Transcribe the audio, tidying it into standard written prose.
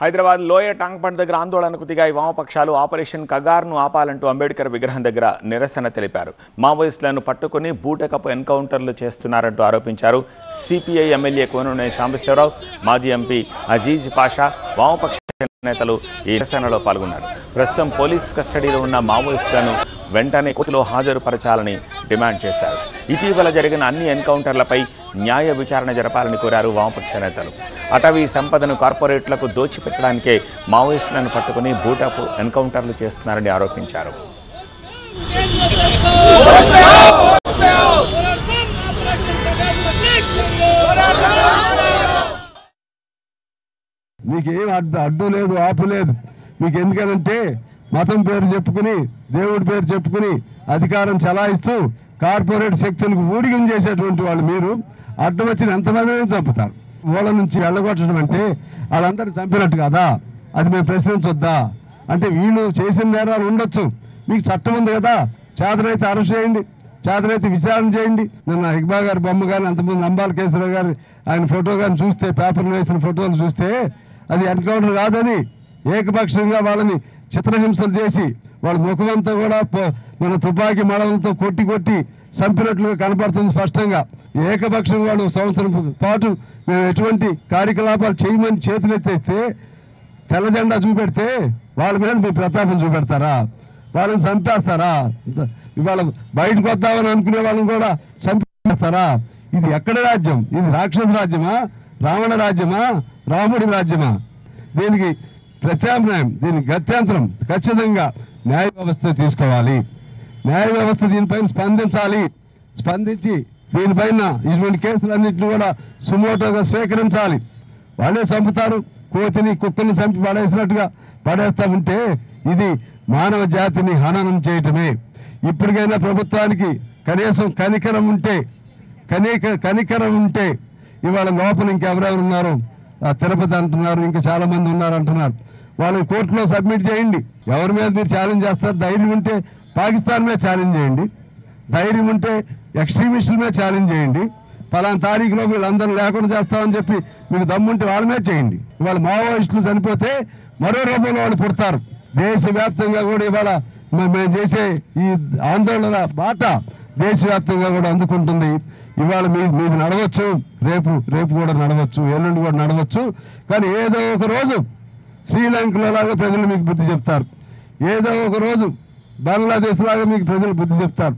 Hyderabad lower Tank Bund దగ్గర ఆందోళనకు దిగాయి వామపక్షాలు. ఆపరేషన్ కగార్ను ఆపాలంటూ అంబేద్కర్ విగ్రహం దగ్గర నిరసన తెలిపారు. మావోయిస్టులను పట్టుకుని బూటకపు ఎన్కౌంటర్లు చేస్తున్నారంటూ ఆరోపించారు. సిపిఐ ఎమ్మెల్యే కోనూరి సాంబశివరావు, మాజీ ఎంపీ అజీజ్ పాషా వామపక్ష నేతలు ఈ నిరసనలో పాల్గొన్నారు. ప్రస్తుతం పోలీస్ కస్టడీలో ఉన్న మావోయిస్టులను వెంటనే కోర్టులో హాజరుపరచాలని డిమాండ్ చేశారు. ఇటీవల జరిగిన అన్ని ఎన్కౌంటర్లపై న్యాయ విచారణ జరపాలని కోరారు వామపక్ష నేతలు. అటవీ సంపదను కార్పొరేట్లకు దోచిపెట్టడానికే మావోయిస్టులను పట్టుకుని బూటపు ఎన్కౌంటర్లు చేస్తున్నారని ఆరోపించారు. మీకేం అడ్డు లేదు, ఆపు లేదు. మీకు ఎందుకనంటే మతం పేరు చెప్పుకుని, దేవుడి పేరు చెప్పుకుని అధికారం చలాయిస్తూ కార్పొరేట్ శక్తులకు ఊడిగం చేసేటువంటి వాళ్ళు మీరు అడ్డు వచ్చిన ఎంతమందిని చంపుతారు. వాళ్ళ నుంచి వెళ్ళగొట్టడం అంటే వాళ్ళందరూ చంపినట్టు కదా, అది మేము ప్రశ్నించొద్దా? అంటే వీళ్ళు చేసిన నేరాలు ఉండొచ్చు, మీకు చట్టం ఉంది కదా, చేతనైతే అరెస్ట్ చేయండి, చేతనైతే విచారణ చేయండి. నిన్న ఇక్బా గారి బొమ్మ కానీ, అంతకుముందు నంబాల కేసరావు గారి ఆయన ఫోటో కానీ చూస్తే, పేపర్లో వేసిన ఫోటోలు చూస్తే అది ఎన్కౌంటర్ కాదు. అది ఏకపక్షంగా వాళ్ళని చిత్రహింసలు చేసి వాళ్ళ ముఖమంతా కూడా మన తుపాకీ మడలతో కొట్టి కొట్టి చంపినట్లుగా కనపడుతుంది స్పష్టంగా. ఏకపక్షంగా వాళ్ళు సంవత్సరం పాటు మేము ఎటువంటి కార్యకలాపాలు చేయమని చేతులు ఎత్తేస్తే, తెల్ల జెండా చూపెడితే వాళ్ళ మీద మీ ప్రతాపం చూపెడతారా? వాళ్ళని చంపేస్తారా? ఇవాళ బయటకు వద్దామని అనుకునే వాళ్ళని కూడా చంపేస్తారా? ఇది ఎక్కడ రాజ్యం? ఇది రాక్షస రాజ్యమా, రావణ రాజ్యమా, రాముడి రాజ్యమా? దీనికి ప్రత్యామ్నాయం, దీనికి గత్యంతరం ఖచ్చితంగా న్యాయ వ్యవస్థ తీసుకోవాలి. న్యాయ వ్యవస్థ దీనిపైన స్పందించాలి. స్పందించి దీనిపైన ఇటువంటి కేసులన్నింటినీ కూడా సుమోటోగా స్వీకరించాలి. వాళ్ళే చంపుతారు, కోతిని కుక్కని చంపి పడేసినట్టుగా పడేస్తా ఉంటే ఇది మానవ జాతిని హననం చేయటమే. ఇప్పటికైనా ప్రభుత్వానికి కనీసం కనికరం ఉంటే ఇవాళ లోపల ఇంకెవరెవరు ఉన్నారు, తిరుపతి అంటున్నారు, ఇంకా చాలా మంది ఉన్నారు అంటున్నారు, వాళ్ళని కోర్టులో సబ్మిట్ చేయండి. ఎవరి మీద మీరు ఛాలెంజ్ చేస్తారు? ధైర్యం ఉంటే పాకిస్తాన్ మీద ఛాలెంజ్ చేయండి, ధైర్యం ఉంటే ఎక్స్ట్రీమిస్టుల మీద ఛాలెంజ్ చేయండి. పలానా తారీఖులో వీళ్ళందరూ లేకుండా చేస్తామని చెప్పి మీకు దమ్ముంటే వాళ్ళ మీద చేయండి. ఇవాళ మావోయిస్టులు చనిపోతే మరో రూపంలో వాళ్ళు పుడతారు. దేశవ్యాప్తంగా కూడా ఇవాళ మేము చేసే ఈ ఆందోళన బాట దేశవ్యాప్తంగా కూడా అందుకుంటుంది. ఇవాళ మీది నడవచ్చు, రేపు కూడా నడవచ్చు, ఎల్లుండి కూడా నడవచ్చు. కానీ ఏదో ఒక రోజు శ్రీలంకలో లాగా ప్రజలు మీకు బుద్ధి చెప్తారు, ఏదో ఒక రోజు బంగ్లాదేశ్ లాగా మీకు ప్రజలు బుద్ధి చెప్తారు.